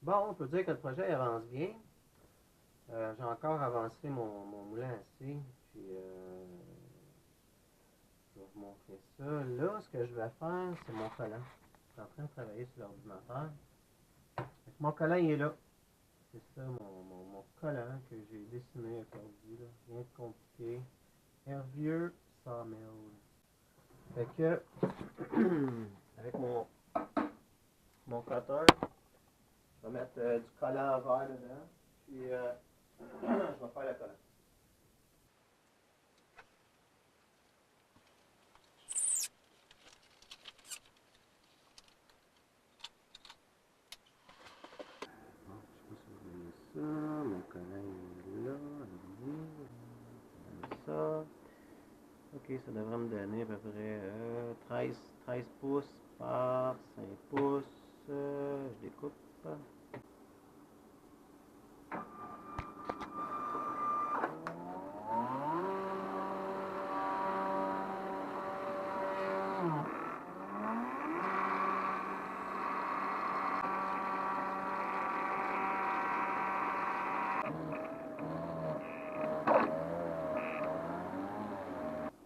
Bon, on peut dire que le projet avance bien. J'ai encore avancé mon moulin à scie. Puis, je vais vous montrer ça. Là, ce que je vais faire, c'est mon collant. Je suis en train de travailler sur l'ordinateur. Mon collant, il est là. C'est ça, mon collant que j'ai dessiné aujourd'hui. Là. Rien de compliqué. Hervieux Sawmill. Fait que, avec mon cutter, je vais mettre du collant vert dedans. Puis, je vais faire le collant. Bon, je sais pas si vous voyez ça. Mon collant est là. Comme ça. Ok, ça devrait me donner à peu près 13 pouces par 5 pouces. Je découpe.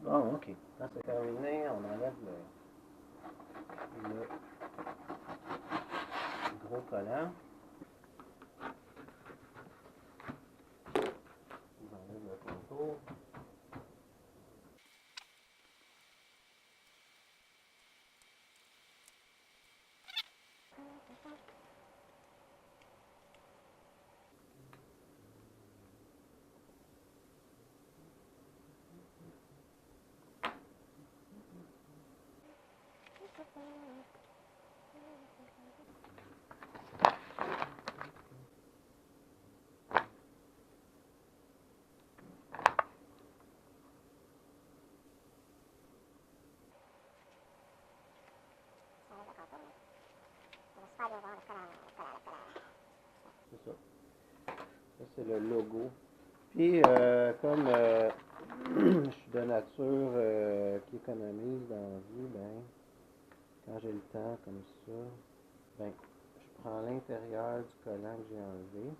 Bon, ok. Quand c'est terminé, on enlève le gros collant. On enlève le contour. C'est ça. Ça, c'est le logo. Puis, comme je suis de nature qui économise dans la vie, ben, quand j'ai le temps comme ça, ben, je prends l'intérieur du collant que j'ai enlevé,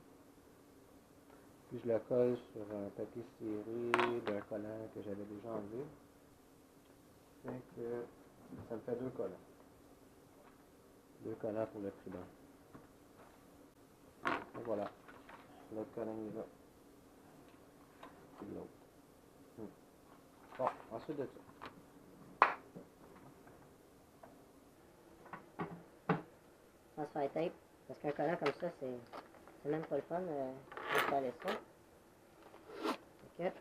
puis je le colle sur un papier ciré d'un collant que j'avais déjà enlevé. Fait que ça me fait deux collants. Deux collants pour le trident. Et voilà. L'autre collant est là. C'est l'autre. Bon, ensuite de ça. Transfert tape. Parce qu'un collant comme ça, c'est même pas le fun d'installer ça. Ok.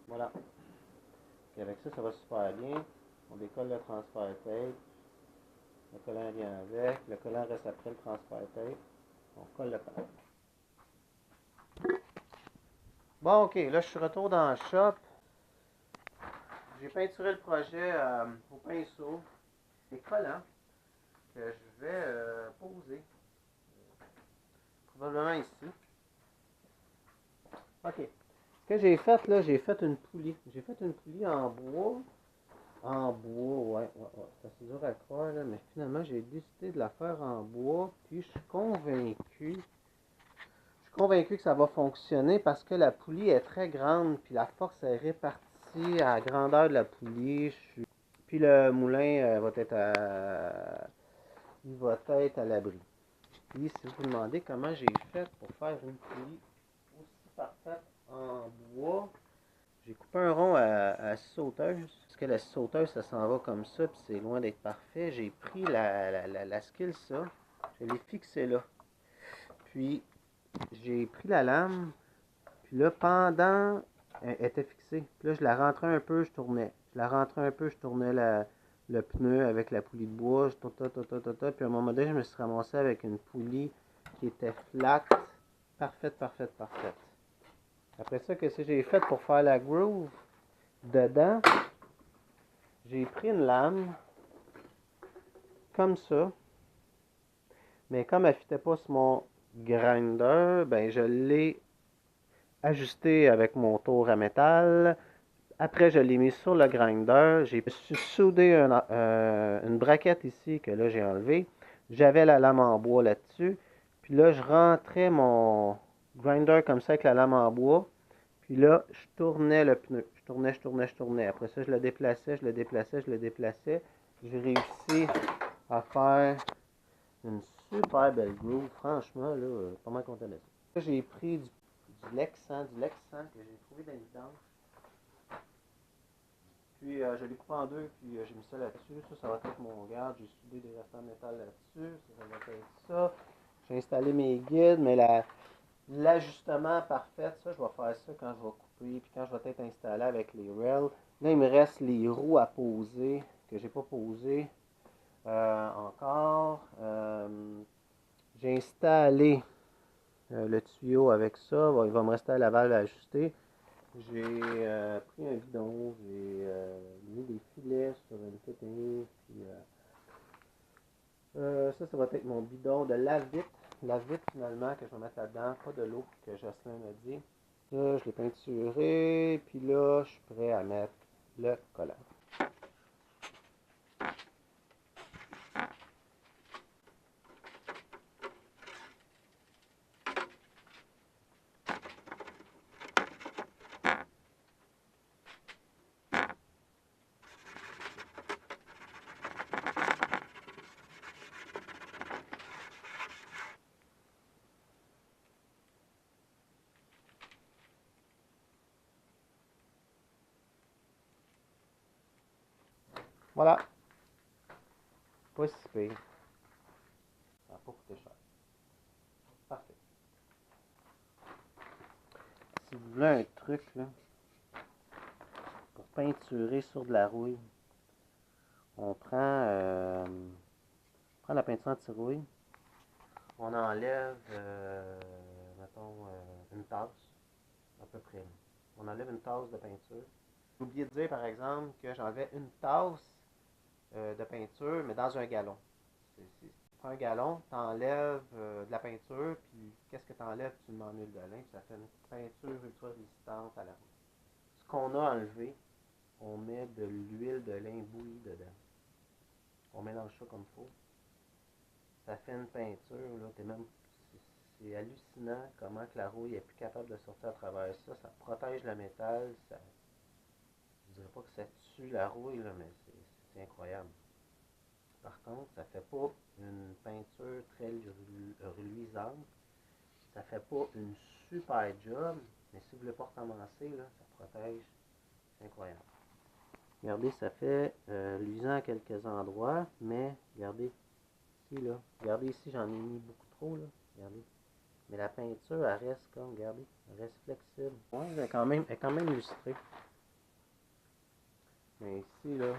Voilà. Et avec ça, ça va super bien. On décolle le transfert tape. Le collant vient avec. Le collant reste après le transfert tape. On colle le collant. Bon, ok. Là, je suis retour dans le shop. J'ai peinturé le projet au pinceau. Les collants que je vais poser. Probablement ici. Ok. Ce que j'ai fait, là, j'ai fait une poulie. J'ai fait une poulie en bois. En bois, ouais. C'est assez dur à croire, là, mais finalement, j'ai décidé de la faire en bois. Puis, je suis convaincu que ça va fonctionner parce que la poulie est très grande. Puis, la force est répartie à la grandeur de la poulie. Puis, le moulin il va être à l'abri. Puis, si vous vous demandez comment j'ai fait pour faire une poulie aussi parfaite en bois, j'ai coupé un rond à sauteuse. Parce que la sauteuse, ça s'en va comme ça, puis c'est loin d'être parfait. J'ai pris la skill, ça. Je l'ai fixé là. Puis, j'ai pris la lame. Puis là, elle était fixée. Puis là, je la rentrais un peu, je tournais. Je la rentrais un peu, je tournais le pneu avec la poulie de bois. Puis à un moment donné, je me suis ramassé avec une poulie qui était flat. Parfaite. Après ça, qu'est-ce que j'ai fait pour faire la groove? Dedans, j'ai pris une lame, comme ça. Mais comme elle ne fitait pas sur mon grinder, ben je l'ai ajusté avec mon tour à métal. Après, je l'ai mis sur le grinder. J'ai soudé une braquette ici que là j'ai enlevée. J'avais la lame en bois là-dessus. Puis là, je rentrais mon grinder comme ça avec la lame en bois. Puis là, je tournais le pneu. Je tournais. Après ça, je le déplaçais, je le déplaçais, je le déplaçais. J'ai réussi à faire une super belle groove. Franchement, là, pas mal content de ça. Là, j'ai pris du Lexan que j'ai trouvé dans les vidanges. Puis je l'ai coupé en deux, puis j'ai mis ça là-dessus. Ça va être mon garde. J'ai soudé des restants de métal là-dessus. Ça va être ça. J'ai installé mes guides, mais l'ajustement parfait, ça, je vais faire ça quand je vais couper, puis quand je vais être installé avec les rails. Là, il me reste les roues à poser, que j'ai pas posées encore. J'ai installé le tuyau avec ça. Bon, il va me rester la valve à ajuster. J'ai pris un bidon, j'ai mis des filets sur une fitting, puis ça va être mon bidon de lave-vite. Lave-vite finalement que je vais mettre là-dedans, pas de l'eau que Jocelyn m'a dit. Là, je l'ai peinturé, puis là, je suis prêt à mettre le collant. Voilà, pas si pire. Ça n'a pas coûté cher. Parfait. Si vous voulez un truc là, pour peinturer sur de la rouille, on prend la peinture anti-rouille, on enlève, mettons, une tasse, à peu près. On enlève une tasse de peinture. J'ai oublié de dire, par exemple, que j'enlevais une tasse de peinture, mais dans un gallon. Tu prends un gallon, tu enlèves de la peinture, puis qu'est-ce que tu enlèves? Tu mets en huile de lin, puis ça fait une peinture ultra résistante à la rouille. Ce qu'on a enlevé, on met de l'huile de lin bouillie dedans. On mélange ça comme il faut. Ça fait une peinture, là, c'est hallucinant comment que la rouille est plus capable de sortir à travers ça. Ça protège le métal, je dirais pas que ça tue la rouille, là, mais c'est incroyable. Par contre, ça fait pas une peinture très reluisante. Ça fait pas une super job, mais si vous voulez pas recommencer, là, ça protège. C'est incroyable. Regardez, ça fait luisant à quelques endroits, mais regardez ici, là. Regardez ici, j'en ai mis beaucoup trop, là. Regardez. Mais la peinture, elle reste comme, regardez, elle reste flexible. Ouais, elle est quand même lustrée. Mais ici, là,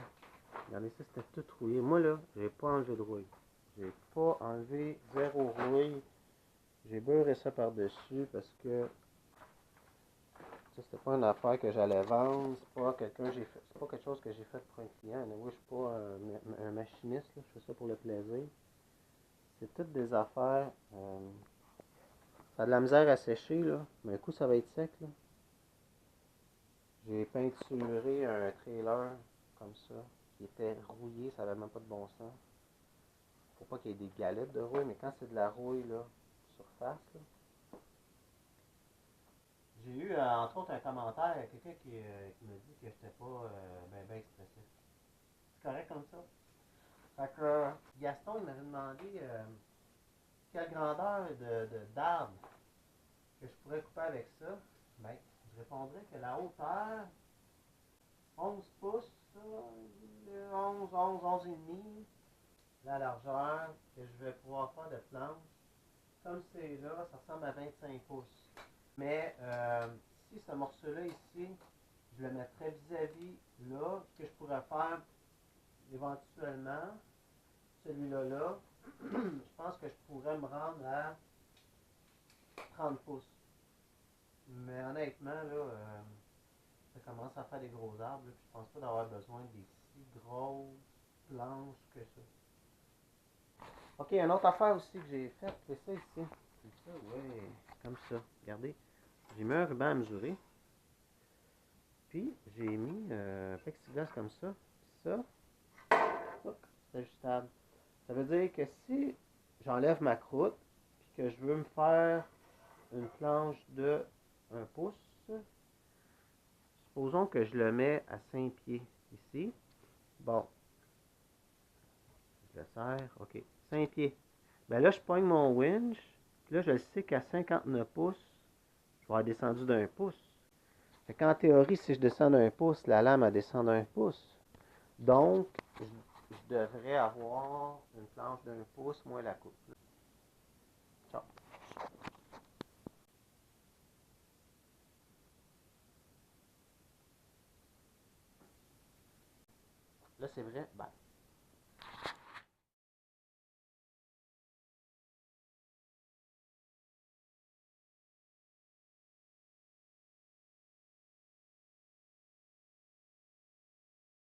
regardez ça, c'était tout rouillé. Moi, là, j'ai pas enlevé de rouille. J'ai pas enlevé zéro rouille. J'ai beurré ça par-dessus parce que ça, c'était pas une affaire que j'allais vendre. C'est pas quelque chose que j'ai fait pour un client. Moi, je suis pas un machiniste, là. Je fais ça pour le plaisir. C'est toutes des affaires. Ça a de la misère à sécher, là. Mais un coup, ça va être sec, là. J'ai peinturé un trailer comme ça, qui était rouillé, ça avait même pas de bon sens. Faut pas qu'il y ait des galettes de rouille, mais quand c'est de la rouille, là, surface, là. J'ai eu, entre autres, un commentaire, quelqu'un qui me dit que j'étais pas ben stressé. C'est correct comme ça? Fait que Gaston, il m'avait demandé quelle grandeur d'arbre que je pourrais couper avec ça. Ben, je répondrais que la hauteur, 11 pouces, ça, 11 et demi. La largeur que je vais pouvoir faire de planche, comme c'est là, ça ressemble à 25 pouces. Mais si ce morceau-là ici, je le mettrais vis-à-vis là, ce que je pourrais faire éventuellement, celui-là là, je pense que je pourrais me rendre à 30 pouces. Mais honnêtement, là, ça commence à faire des gros arbres, là, puis je pense pas d'avoir besoin des si grosses planches que ça. Ok, une autre affaire aussi que j'ai faite, c'est ça ici. Comme ça, ouais. Comme ça. Regardez. J'ai mis un ruban à mesurer. Puis, j'ai mis un plexiglas comme ça. Ça, hop, c'est ajustable. Ça veut dire que si j'enlève ma croûte, puis que je veux me faire une planche de 1 pouce, supposons que je le mets à 5 pieds ici. Bon, je le serre, ok, 5 pieds. Ben là, je pogne mon winch, puis là, je sais qu'à 59 pouces, je vais avoir descendu d'1 pouce. Fait qu'en théorie, si je descends d'1 pouce, la lame, elle descend d'1 pouce. Donc, je devrais avoir une planche d'1 pouce moins la coupe. Ciao. Là, c'est vrai, ben,